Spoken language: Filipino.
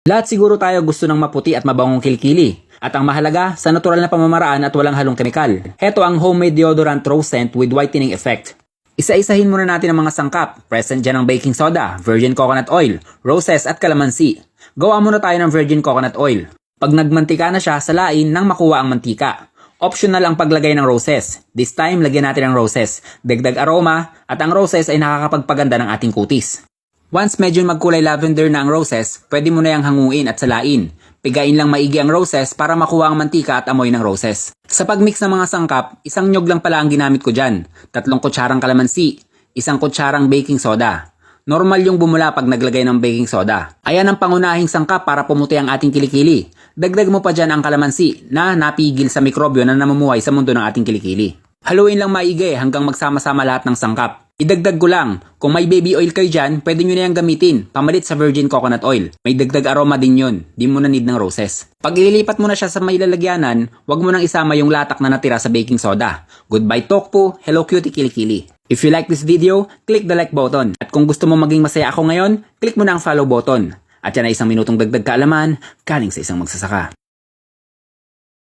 Lahat siguro tayo gusto ng maputi at mabangong kilikili. At ang mahalaga, sa natural na pamamaraan at walang halong kemikal. Heto ang homemade deodorant rose scent with whitening effect. Isa-isahin muna natin ang mga sangkap. Present dyan ang baking soda, virgin coconut oil, roses at kalamansi. Gawa muna tayo ng virgin coconut oil. Pag nagmantika na siya, salain nang makuha ang mantika. Optional ang paglagay ng roses. This time, lagyan natin ng roses. Dagdag aroma at ang roses ay nakakapagpaganda ng ating kutis. Once medyo magkulay lavender na ang roses, pwede mo na yang hanguin at salain. Pigain lang maigi ang roses para makuha ang mantika at amoy ng roses. Sa pagmix ng mga sangkap, isang nyog lang pala ang ginamit ko dyan. 3 kutsarang kalamansi, 1 kutsarang baking soda. Normal yung bumula pag naglagay ng baking soda. Ayan ang pangunahing sangkap para pumuti ang ating kilikili. Dagdag mo pa dyan ang kalamansi na napigil sa mikrobyo na namumuhay sa mundo ng ating kilikili. Haluin lang maigi hanggang magsama-sama lahat ng sangkap. Idagdag ko lang, kung may baby oil kayo dyan, pwede nyo na yung gamitin, pamalit sa virgin coconut oil. May dagdag aroma din yun, di mo na need ng roses. Pag ililipat mo na siya sa may lalagyanan, wag mo nang isama yung latak na natira sa baking soda. Goodbye Tokpo, hello cutie kilikili. If you like this video, click the like button. At kung gusto mo maging masaya ako ngayon, click mo na ang follow button. At yan ay 1 minutong dagdag kaalaman, galing sa isang magsasaka.